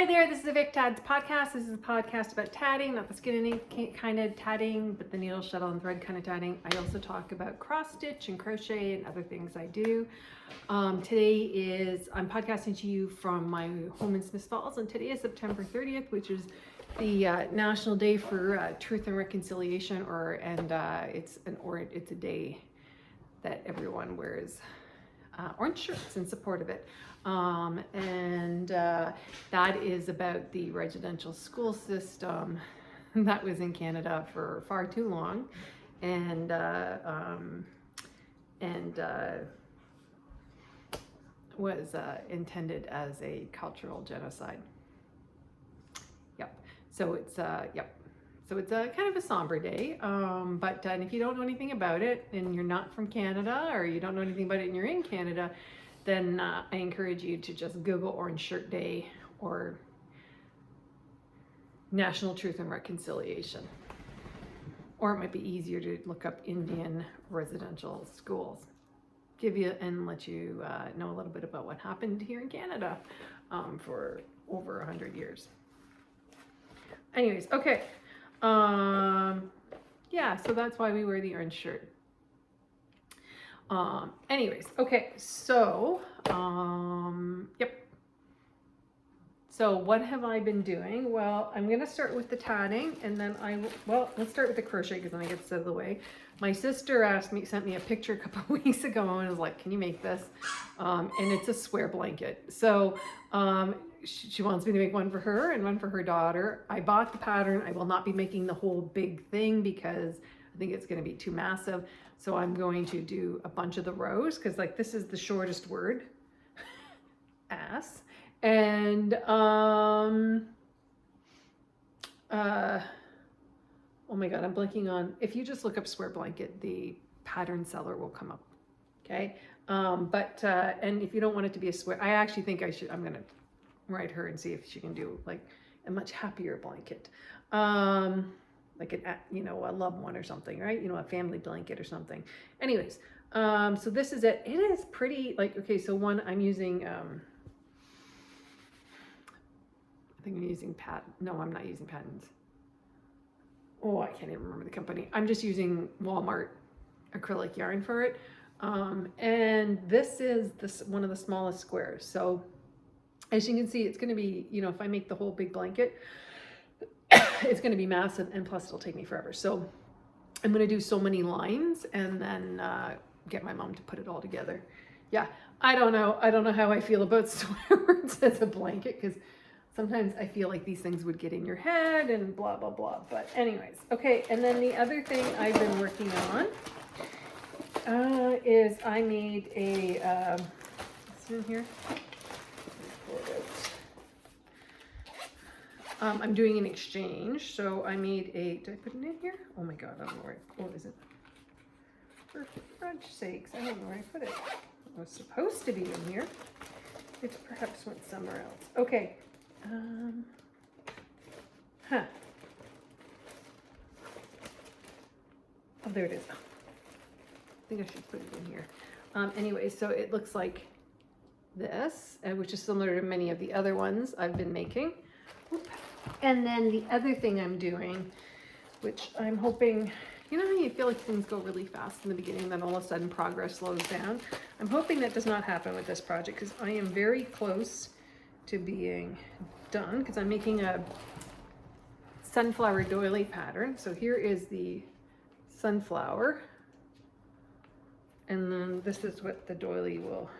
Hi there, this is the Victats Podcast. This is a podcast about tatting, not the skin and ink kind of tatting, but the needle, shuttle, and thread kind of tatting. I also talk about cross stitch and crochet and other things I do. I'm podcasting to you from my home in Smith Falls, and today is September 30th, which is the National Day for Truth and Reconciliation, it's a day that everyone wears orange shirts in support of it. That is about the residential school system that was in Canada for far too long and was intended as a cultural genocide. So it's a kind of a somber day, but if you don't know anything about it and you're not from Canada, or you don't know anything about it and you're in Canada, then I encourage you to just Google Orange Shirt Day or National Truth and Reconciliation. Or it might be easier to look up Indian residential schools. Let you know a little bit about what happened here in Canada for over 100 years. Anyways, okay. So that's why we wear the orange shirt. So what have I been doing? Well, I'm going to start with the tatting, and then let's start with the crochet because then I get this out of the way. My sister sent me a picture a couple of weeks ago and was like, can you make this? And it's a swear blanket. So she wants me to make one for her and one for her daughter. I bought the pattern. I will not be making the whole big thing because I think it's going to be too massive. So I'm going to do a bunch of the rows because this is the shortest word, ass. And oh my God, I'm blanking on, if you just look up swear blanket, the pattern seller will come up. Okay. And if you don't want it to be a swear, I actually think I'm going to write her and see if she can do a much happier blanket. A loved one or something, right? A family blanket or something. Anyways, so this is it. It is pretty, so one I'm using, I think I'm using no, I'm not using Patterns. Oh, I can't even remember the company. I'm just using Walmart acrylic yarn for it. And this is one of the smallest squares. So as you can see, it's going to be, if I make the whole big blanket, it's going to be massive, and plus it'll take me forever. So I'm going to do so many lines and then get my mom to put it all together. Yeah, I don't know how I feel about swear words as a blanket, because sometimes I feel like these things would get in your head and blah, blah, blah. But anyways, okay. And then the other thing I've been working on is I made a, it's in here. I'm doing an exchange, so I made did I put it in here? Oh my God, I don't know where, what is it? For French sakes, I don't know where I put it. It was supposed to be in here. It perhaps went somewhere else. Okay. Oh, there it is. I think I should put it in here. Anyway, so it looks like this, which is similar to many of the other ones I've been making. And then the other thing I'm doing, which I'm hoping, how you feel like things go really fast in the beginning, then all of a sudden progress slows down. I'm hoping that does not happen with this project, because I am very close to being done, because I'm making a sunflower doily pattern. So here is the sunflower, and then this is what the doily will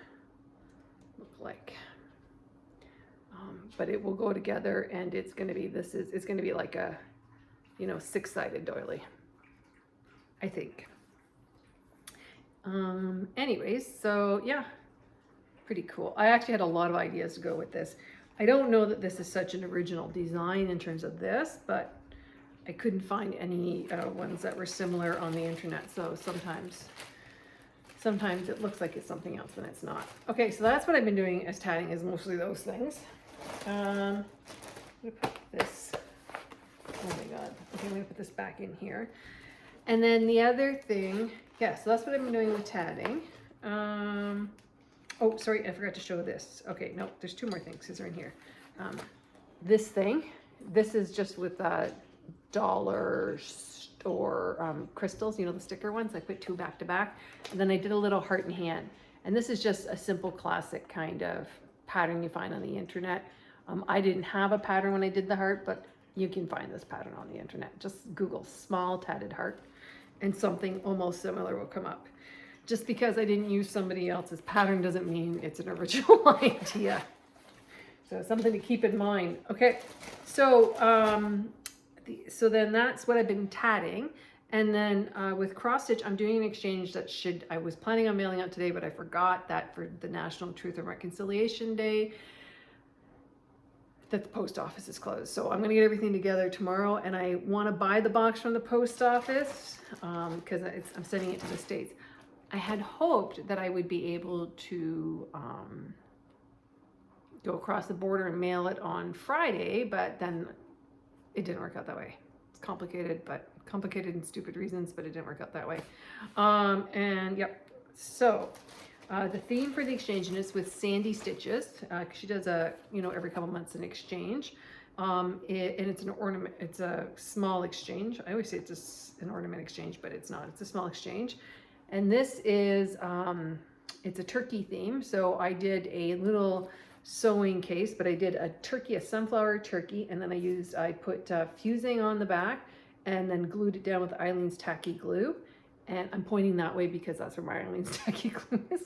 look like. But it will go together, and it's going to be like a, 6-sided doily, I think. Anyways, so yeah, pretty cool. I actually had a lot of ideas to go with this. I don't know that this is such an original design in terms of this, but I couldn't find any ones that were similar on the internet. So sometimes it looks like it's something else and it's not. Okay, so that's what I've been doing as tatting, is mostly those things. I'm gonna put this, oh my God, okay, I'm gonna put this back in here. And then the other thing, so that's what I've been doing with tatting. Oh, sorry, I forgot to show this. Okay, no, there's two more things, because they're in here. this thing. This is just with dollar store crystals, you know, the sticker ones. I put 2 back to back, and then I did a little heart and hand. And this is just a simple classic kind of pattern you find on the internet. I didn't have a pattern when I did the heart, but you can find this pattern on the internet. Just Google small tatted heart and something almost similar will come up. Just because I didn't use somebody else's pattern doesn't mean it's an original idea. So something to keep in mind. Okay, so so then that's what I've been tatting. And then with cross stitch, I'm doing an exchange that I was planning on mailing out today, but I forgot that for the National Truth and Reconciliation Day, that the post office is closed. So I'm gonna get everything together tomorrow, and I wanna buy the box from the post office because I'm sending it to the States. I had hoped that I would be able to go across the border and mail it on Friday, but then it didn't work out that way. It's complicated, but complicated and stupid reasons, but it didn't work out that way. And yep, so the theme for the exchange, and it's with Sandy Stitches. She does every couple months an exchange. And it's an ornament, it's a small exchange. I always say it's an ornament exchange, but it's not, it's a small exchange. And this is, it's a turkey theme. So I did a little sewing case, but I did a sunflower turkey, and then I put fusing on the back and then glued it down with Eileen's tacky glue. And I'm pointing that way because that's where my Eileen's tacky glue is.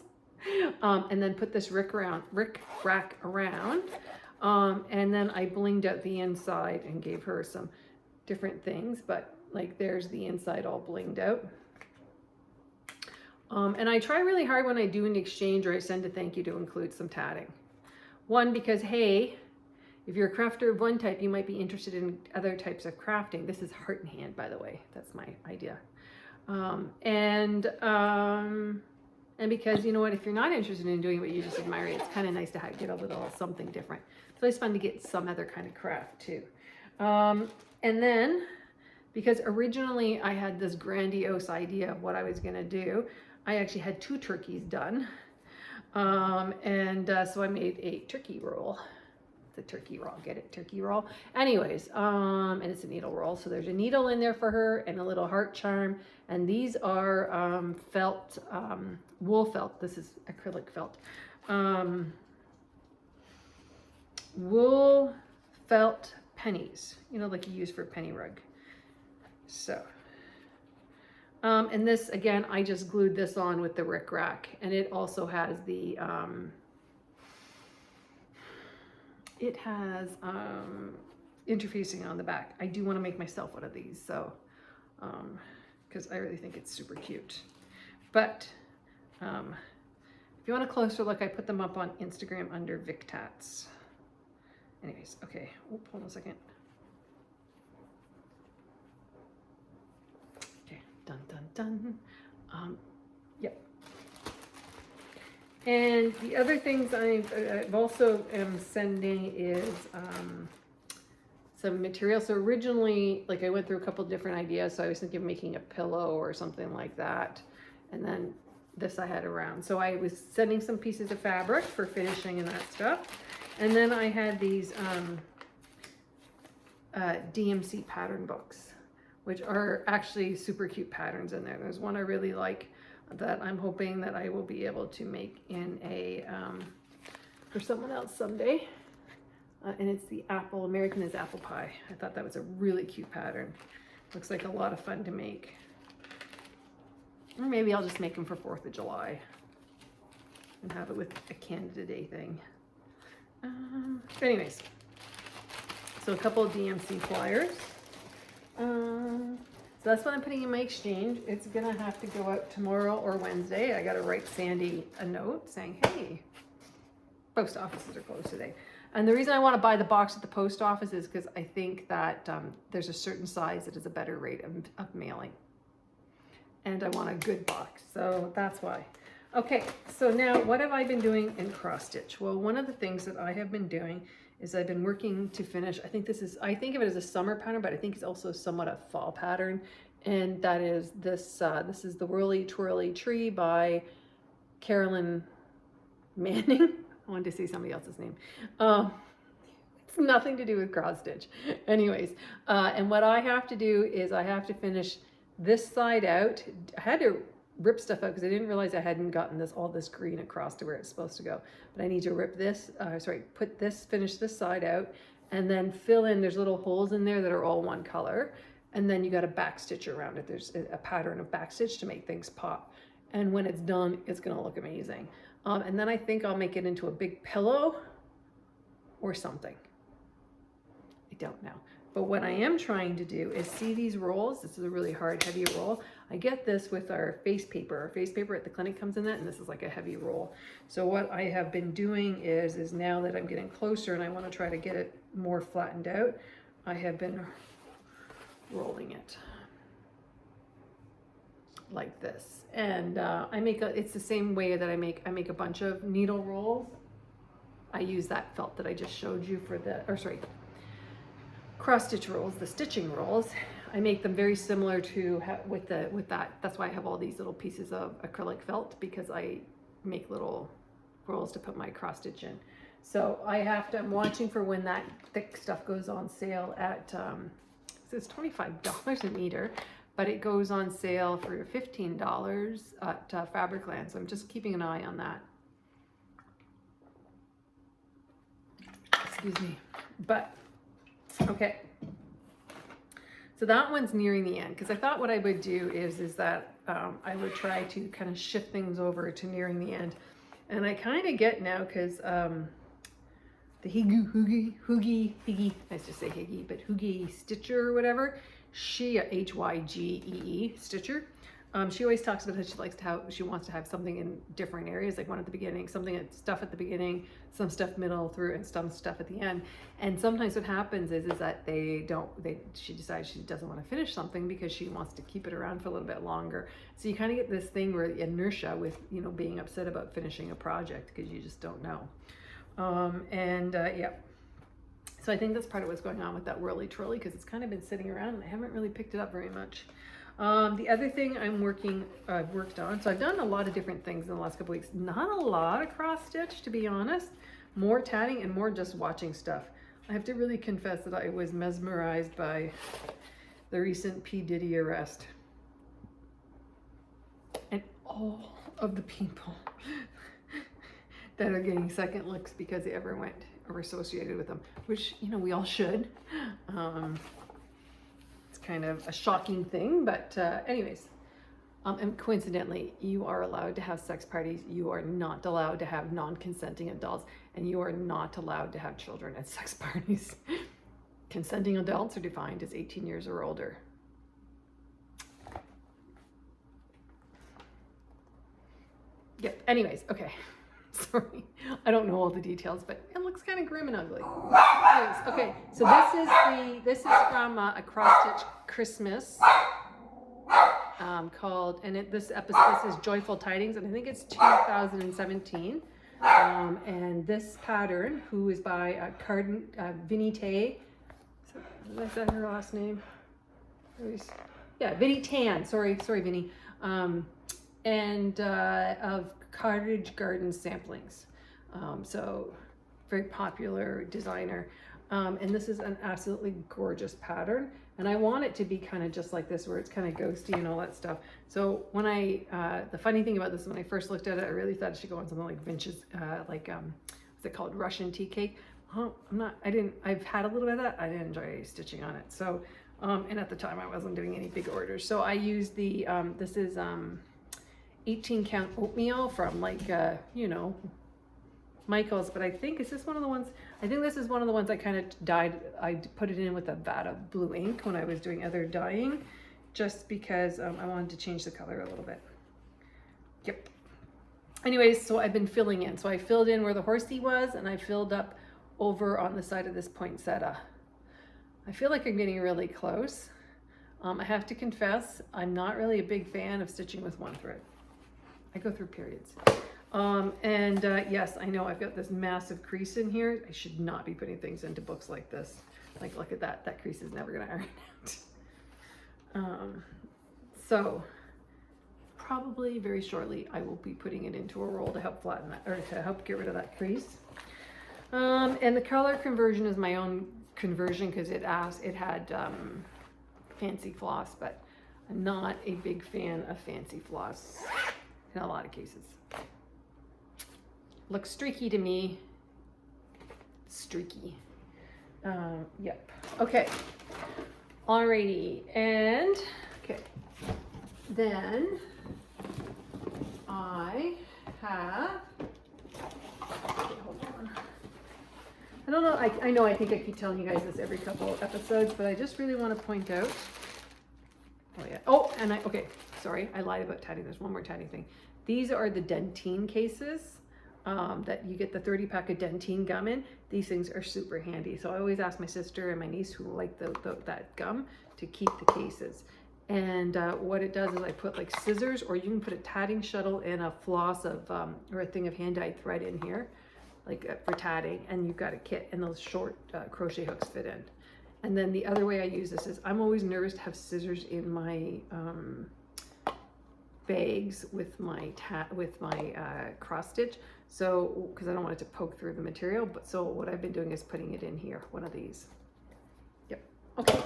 And then put this rick rack around. And then I blinged out the inside and gave her some different things, but like there's the inside all blinged out. And I try really hard when I do an exchange or I send a thank you to include some tatting. One, because hey, if you're a crafter of one type, you might be interested in other types of crafting. This is heart and hand, by the way. That's my idea. And because you know what, if you're not interested in doing what you just admire, it's kind of nice to get a little something different. It's always fun to get some other kind of craft too. And then, because originally I had this grandiose idea of what I was gonna do, I actually had 2 turkeys done. So I made a turkey roll. It's a turkey roll, get it? Turkey roll. Anyways, and it's a needle roll. So there's a needle in there for her and a little heart charm. And these are felt, wool felt. This is acrylic felt. Wool felt pennies, you know, like you use for a penny rug. So, and this, again, I just glued this on with the rick rack, and it also has the, interfacing on the back. I do want to make myself one of these, so, because I really think it's super cute. But, if you want a closer look, I put them up on Instagram under Victats. Anyways, okay, hold on a second. Okay, dun, dun, dun. Yep. And the other things I've also am sending is some material. So originally, like I went through a couple different ideas. So I was thinking of making a pillow or something like that. And then this I had around. So I was sending some pieces of fabric for finishing and that stuff. And then I had these DMC pattern books, which are actually super cute patterns in there. There's one I really like that I'm hoping that I will be able to make in a, for someone else someday. And it's the American is apple pie. I thought that was a really cute pattern. Looks like a lot of fun to make. Or maybe I'll just make them for 4th of July and have it with a Canada Day thing. Anyways, so a couple of DMC flyers. So that's what I'm putting in my exchange. It's gonna have to go out tomorrow or Wednesday. I gotta write Sandy a note saying, hey, post offices are closed today. And the reason I want to buy the box at the post office is because I think that there's a certain size that is a better rate of mailing. And I want a good box, so that's why. Okay, so now what have I been doing in cross stitch? Well, one of the things that I have been doing is I've been working to finish, I think of it as a summer pattern, but I think it's also somewhat a fall pattern. And that is this, this is the Whirly Twirly Tree by Carolyn Manning. I wanted to say somebody else's name. It's nothing to do with cross stitch. Anyways, and what I have to do is I have to finish this side out. I had to rip stuff out because I didn't realize I hadn't gotten all this green across to where it's supposed to go. But I need to rip this, finish this side out, and then fill in, there's little holes in there that are all one color. And then you got to back stitch around it. There's a pattern of back stitch to make things pop. And when it's done, it's going to look amazing. And then I think I'll make it into a big pillow or something. I don't know. But what I am trying to do is see these rolls. This is a really hard, heavy roll. I get this with our face paper. Our face paper at the clinic comes in that, and this is like a heavy roll. So what I have been doing is now that I'm getting closer and I want to try to get it more flattened out, I have been rolling it like this. And it's the same way that I make a bunch of needle rolls. I use that felt that I just showed you for cross stitch rolls, the stitching rolls. I make them very similar to with that. That's why I have all these little pieces of acrylic felt, because I make little rolls to put my cross stitch in. So I'm watching for when that thick stuff goes on sale at, it's $25 a meter, but it goes on sale for $15 at Fabricland. So I'm just keeping an eye on that. Excuse me. But, okay. So that one's nearing the end, because I thought what I would do is that I would try to kind of shift things over to nearing the end. And I kind of get now, because the Hygge, I used to say Hygge, but Hygge Stitcher or whatever, she, Hygee Stitcher, she always talks about that she wants to have something in different areas, like one at the beginning, stuff at the beginning, some stuff middle through, and some stuff at the end. And sometimes what happens is that she decides she doesn't want to finish something because she wants to keep it around for a little bit longer. So you kind of get this thing where inertia with, being upset about finishing a project because you just don't know. Yeah. So I think that's part of what's going on with that whirly twirly, because it's kind of been sitting around and I haven't really picked it up very much. The other thing I've worked on, so I've done a lot of different things in the last couple weeks. Not a lot of cross stitch, to be honest. More tatting and more just watching stuff. I have to really confess that I was mesmerized by the recent P. Diddy arrest. And all of the people that are getting second looks because they ever went or associated with them, which, we all should. It's kind of a shocking thing, but anyways, and coincidentally, you are allowed to have sex parties. You are not allowed to have non-consenting adults, and you are not allowed to have children at sex parties. Consenting adults are defined as 18 years or older. Yep, anyways, okay. Sorry, I don't know all the details, but it looks kind of grim and ugly. Anyways, okay, so this is from a cross stitch Christmas called, and this is Joyful Tidings, and I think it's 2017. And this pattern, who is by Vinnie Tay. Is that her last name? Yeah, Vinnie Tan. Sorry, Vinnie. And of Cottage Garden Samplings. So very popular designer. And this is an absolutely gorgeous pattern. And I want it to be kind of just like this, where it's kind of ghosty and all that stuff. So when the funny thing about this, when I first looked at it, I really thought it should go on something like Vince's, what's it called? Russian tea cake. Well, I've had a little bit of that. I didn't enjoy stitching on it. So, and at the time I wasn't doing any big orders. So I used this is 18 count oatmeal from Michael's, but I think this is one of the ones I kind of dyed. I put it in with a vat of blue ink when I was doing other dyeing, just because I wanted to change the color a little bit. Yep. Anyways, so I've been filling in. So I filled in where the horsey was, and I filled up over on the side of this poinsettia. I feel like I'm getting really close. I have to confess, I'm not really a big fan of stitching with one thread. I go through periods. Yes, I know I've got this massive crease in here. I should not be putting things into books like this. Like, look at that. That crease is never going to iron out. So probably very shortly, I will be putting it into a roll to help flatten that, or to help get rid of that crease. And the color conversion is my own conversion because it had fancy floss, but I'm not a big fan of fancy floss in a lot of cases. Looks streaky to me. Streaky. Yep. Okay. Alrighty. And okay. Then I have. Okay, hold on. I don't know. I know. I think I keep telling you guys this every couple of episodes, but I just really want to point out. Oh yeah. Oh, and okay. Sorry, I lied about tatting. There's one more tatting thing. These are the dentine cases. That you get the 30 pack of dentine gum in. These things are super handy. So I always ask my sister and my niece who like that gum to keep the cases. And what it does is I put like scissors, or you can put a tatting shuttle and a floss of, or a thing of hand-dyed thread in here, like for tatting, and you've got a kit, and those short crochet hooks fit in. And then the other way I use this is I'm always nervous to have scissors in my bags with my cross stitch. So, because I don't want it to poke through the material, but so what I've been doing is putting it in here, one of these. Yep. Okay.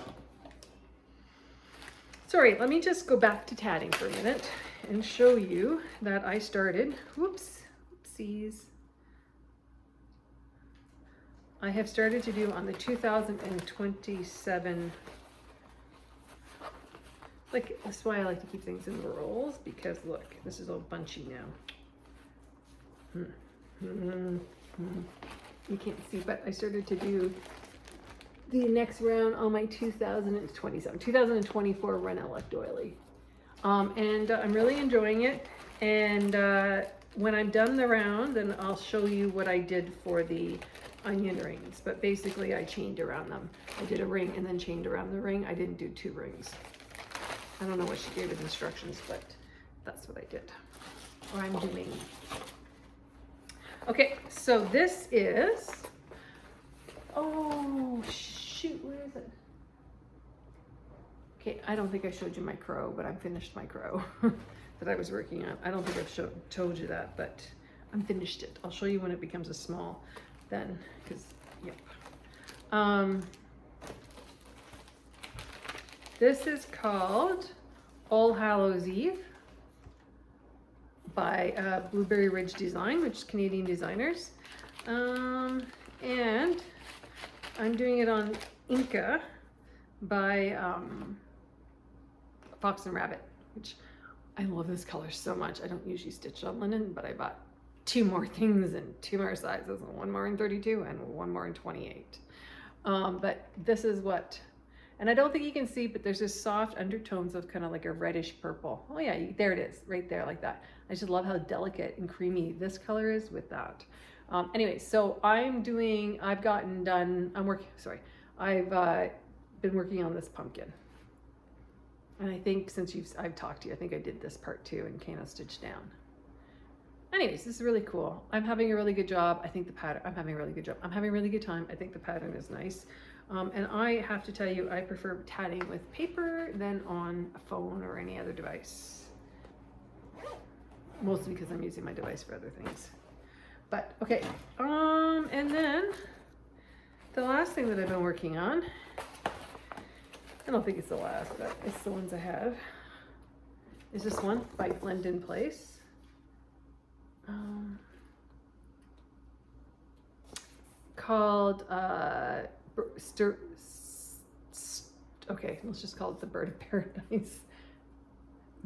Sorry, let me just go back to tatting for a minute and show you that I started, oopsies. I have started to do on the 2027, like, that's why I like to keep things in rolls, because look, this is all bunchy now. You can't see, but I started to do the next round on my 2024 run elect doily. And I'm really enjoying it. And when I'm done the round, then I'll show you what I did for the onion rings. But basically I chained around them. I did a ring and then chained around the ring. I didn't do 2 rings. I don't know what she gave as instructions, but that's what I did, or I'm doing. Okay, so this is, oh shoot, where is it? Okay, I don't think I showed you my crow, but I finished my crow that I was working on. I don't think I've told you that, but I'm finished it. I'll show you when it becomes a small then, because, yep. This is called All Hallows Eve by Blueberry Ridge Design, which is Canadian designers. And I'm doing it on Inca by Fox and Rabbit, which I love this color so much. I don't usually stitch on linen, but I bought 2 more things and 2 more sizes, 1 more in 32 and 1 more in 28. But this is what, and I don't think you can see, but there's this soft undertones of kind of like a reddish purple. Oh yeah, there it is, right there, like that. I just love how delicate and creamy this color is with that. Anyway, so I've been working on this pumpkin. And I think since I've talked to you, I think I did this part too and Kano stitched down. Anyways, this is really cool. I'm having a really good job. I think the pattern, I'm having a really good job. I'm having a really good time. I think the pattern is nice. And I have to tell you, I prefer tatting with paper than on a phone or any other device. Mostly because I'm using my device for other things. But okay, and then the last thing that I've been working on, I don't think it's the last, but it's the ones I have, is this one by Blend in Place. Called okay, let's just call it the Bird of Paradise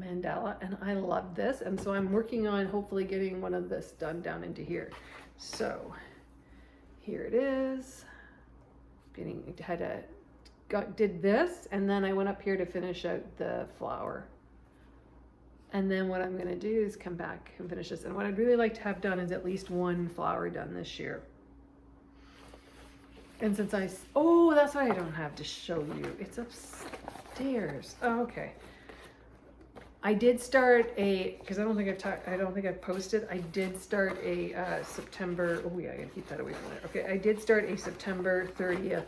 mandala, and I love this, and so I'm working on hopefully getting one of this done down into here. So here it is. Did this, and then I went up here to finish out the flower. And then what I'm gonna do is come back and finish this. And what I'd really like to have done is at least 1 flower done this year. And since oh, that's why I don't have to show you. It's upstairs. Oh, okay. I did start because I don't think I've posted. I did start a September. Oh yeah, I gotta keep that away from there. Okay, I did start a September 30th,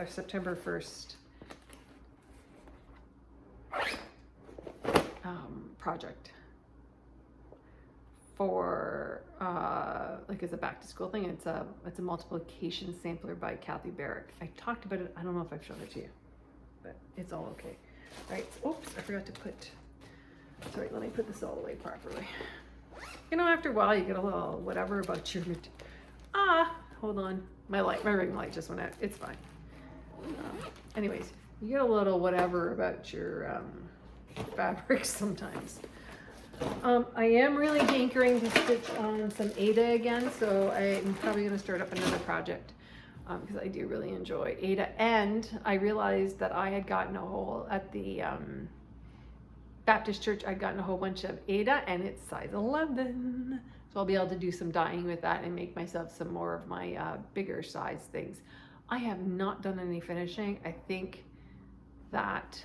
September 1st project for like as a back to school thing. It's a multiplication sampler by Kathy Barrick. I talked about it. I don't know if I've shown it to you, but it's all okay. All right. Oops, I forgot to put. Sorry, let me put this all away properly. You know, after a while, you get a little whatever about your. Hold on. My ring light just went out. It's fine. Anyways, you get a little whatever about your fabrics sometimes. I am really hankering to stitch on some Ada again, so I'm probably going to start up another project because I do really enjoy Ada. And I realized that I had gotten a whole at the Baptist church. I'd gotten a whole bunch of Ada, and it's size 11. So I'll be able to do some dyeing with that and make myself some more of my bigger size things. I have not done any finishing. I think that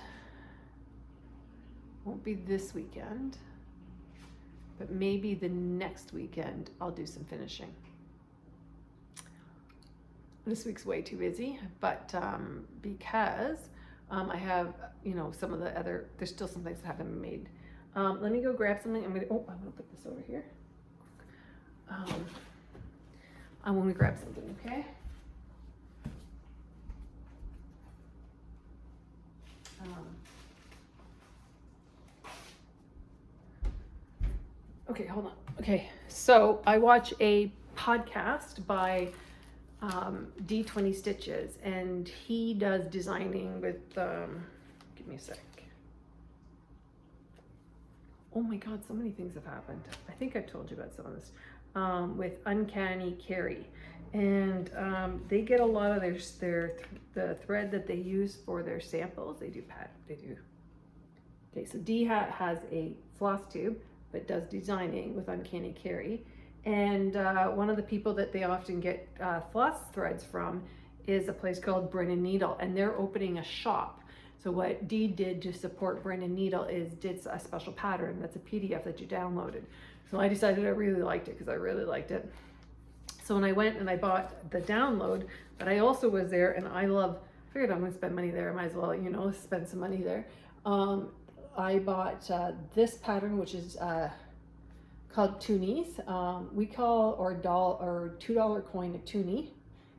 won't be this weekend, but maybe the next weekend I'll do some finishing. This week's way too busy, but because I have, you know, some of the other, there's still some things that haven't been made. Let me go grab something. I'm gonna put this over here. I want to grab something, okay? Okay, hold on. Okay, so I watch a podcast by D20 Stitches, and he does designing with, give me a sec. Oh my God, so many things have happened. I think I've told you about some of this. With Uncanny Carry, and they get a lot of the thread that they use for their samples. They do. Okay, so D has a floss tube, but does designing with Uncanny Carry, and one of the people that they often get floss threads from is a place called Brennan Needle, and they're opening a shop. So what Dee did to support Brennan Needle is did a special pattern that's a PDF that you downloaded. So I decided I really liked it because I really liked it. So when I went and I bought the download, but I also was there, and figured I'm gonna spend money there. I might as well, you know, spend some money there. I bought this pattern, which is called toonies. We call our $2 coin a toonie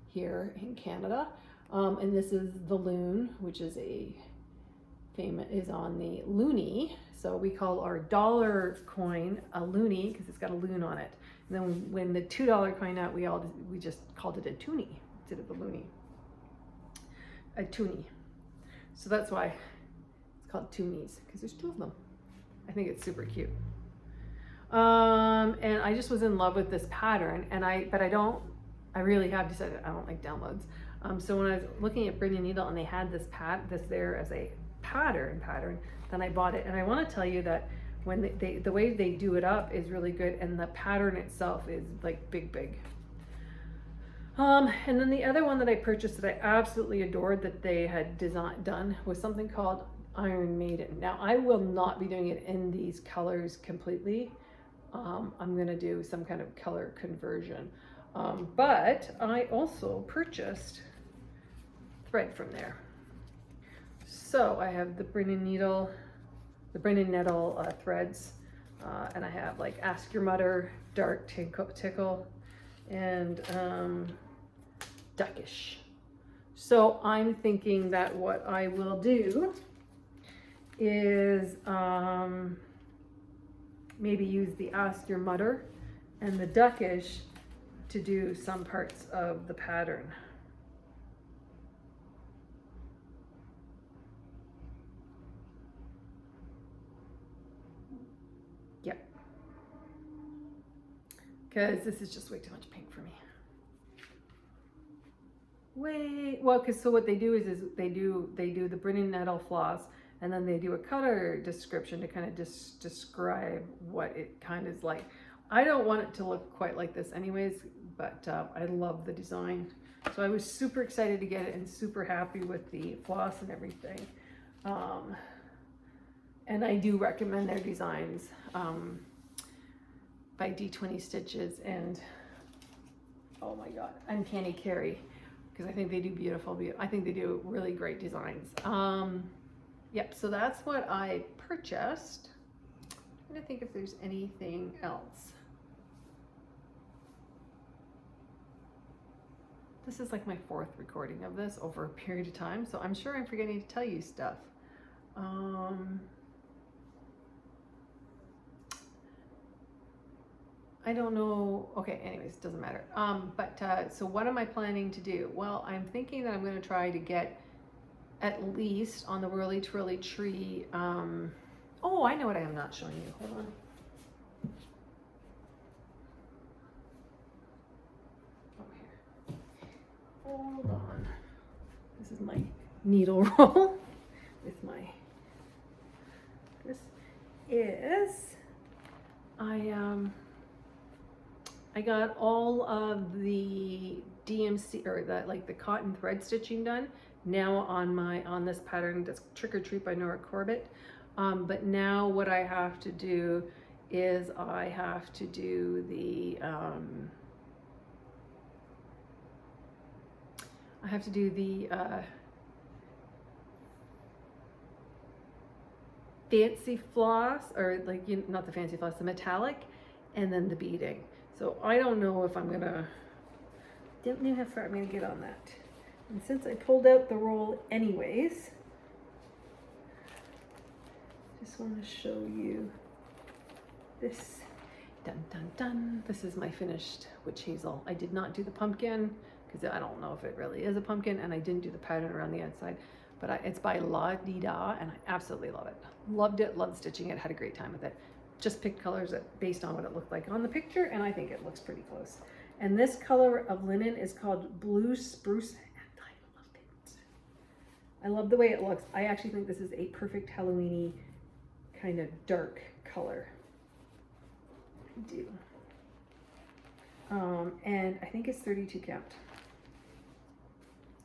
here in Canada. And this is the loon, which is is on the loonie. So we call our dollar coin a loonie because it's got a loon on it. And then when the $2 coin out, we just called it a toonie instead of a loonie. A toonie. So that's why it's called toonies, because there's two of them. I think it's super cute. And I just was in love with this pattern, I really have decided I don't like downloads. So when I was looking at Brennan Needle and they had this there as a pattern, then I bought it. And I want to tell you that when the way they do it up is really good, and the pattern itself is like big. And then the other one that I purchased that I absolutely adored that they had done was something called Iron Maiden. Now I will not be doing it in these colors completely. I'm gonna do some kind of color conversion. But I also purchased thread from there. So I have the Brennan Nettle threads, and I have like Ask Your Mother, Dark Tickle, and Duckish. So I'm thinking that what I will do is maybe use the Ask Your Mother and the Duckish to do some parts of the pattern. Yep. Because this is just way too much pink for me. So what they do is they do the Brennan Nettle floss, and then they do a color description to kind of describe what it kind of is like. I don't want it to look quite like this anyways, but I love the design. So I was super excited to get it and super happy with the floss and everything. And I do recommend their designs by D20 Stitches and, oh my God, Uncanny Carry, because I think they do I think they do really great designs. Yep, so that's what I purchased. I'm trying to think if there's anything else. this is like my 4th recording of this over a period of time, so I'm sure I'm forgetting to tell you stuff. I don't know. Okay, anyways, it doesn't matter. So what am I planning to do? Well, I'm thinking that I'm going to try to get at least on the Whirly Twirly Tree. Oh, I know what I am not showing you. Hold on. Hold on. This is my needle roll with my, this is, I got all of the DMC, or the cotton thread stitching done now on this pattern, that's Trick or Treat by Nora Corbett. But now what I have to do is I have to do the, fancy floss, or not the fancy floss, the metallic, and then the beading. So I don't know if don't know how far I'm gonna get on that. And since I pulled out the roll anyways, just want to show you this. Dun dun dun. This is my finished witch hazel. I did not do the pumpkin because I don't know if it really is a pumpkin, and I didn't do the pattern around the outside. But it's by La Di Da, and I absolutely love it. Loved it, loved stitching it, had a great time with it. Just picked colors based on what it looked like on the picture, and I think it looks pretty close. And this color of linen is called Blue Spruce, and I love it. I love the way it looks. I actually think this is a perfect Halloween-y kind of dark color. I do. And I think it's 32 count.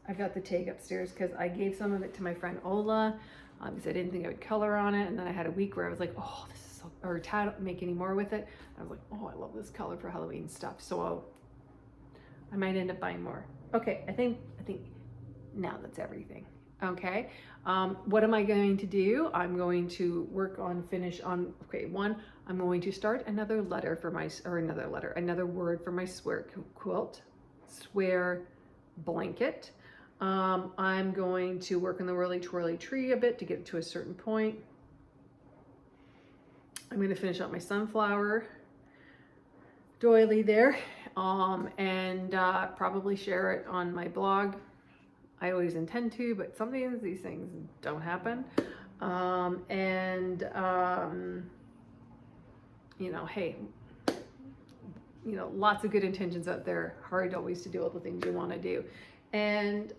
I've got the tag upstairs because I gave some of it to my friend Ola because I didn't think I would color on it. And then I had a week where I was like, oh, this is so, or don't make any more with it. I was like, oh, I love this color for Halloween stuff. So I might end up buying more. Okay, I think now that's everything. Okay, what am I going to do? I'm going to work on I'm going to start another letter for my, another word for my swear quilt, swear blanket. I'm going to work on the Whirly Twirly Tree a bit to get to a certain point. I'm going to finish up my sunflower doily there, and probably share it on my blog. I always intend to, but sometimes these things don't happen. Hey, lots of good intentions out there. Hard always to do all the things you want to do. And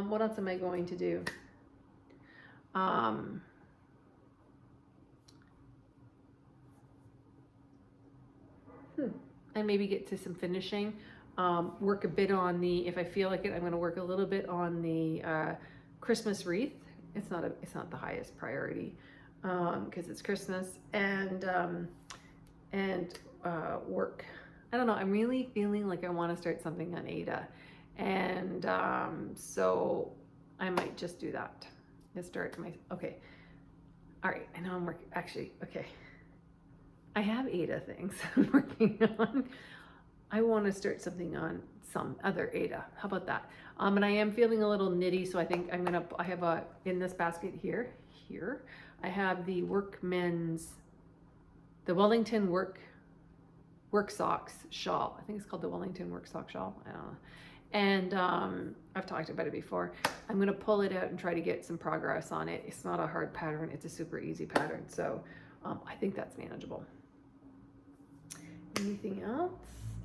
what else am I going to do? And maybe get to some finishing. Work a bit on if I feel like it, I'm going to work a little bit on the Christmas wreath. It's not the highest priority because it's Christmas, and work. I don't know. I'm really feeling like I want to start something on Ada, and so I might just do that. Let's start okay. All right. I know I'm working. Actually, okay. I have Ada things I'm working on. I want to start something on some other Ada. How about that? And I am feeling a little knitty, so I think I have in this basket here, I have the Wellington work socks shawl. I think it's called the Wellington work sock shawl. I don't know. And I've talked about it before. I'm going to pull it out and try to get some progress on it. It's not a hard pattern. It's a super easy pattern. So I think that's manageable. Anything else?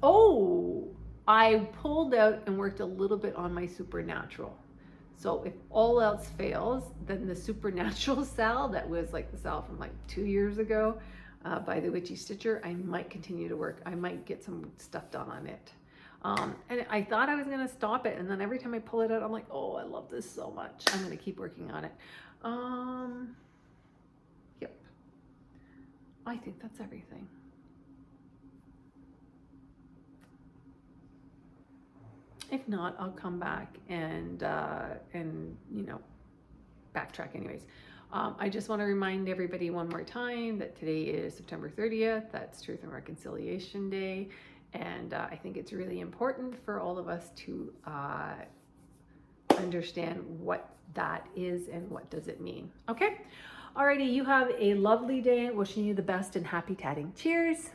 Oh, I pulled out and worked a little bit on my Supernatural. So if all else fails, then the Supernatural sal, that was like the sal from like 2 years ago by the Witchy Stitcher, I might continue to work. I might get some stuff done on it. And I thought I was going to stop it. And then every time I pull it out, I'm like, oh, I love this so much. I'm going to keep working on it. Yep. I think that's everything. If not, I'll come back and backtrack anyways. I just want to remind everybody one more time that today is September 30th. That's Truth and Reconciliation Day. And I think it's really important for all of us to understand what that is and what does it mean. Okay? Alrighty, you have a lovely day. Wishing you the best and happy tatting. Cheers!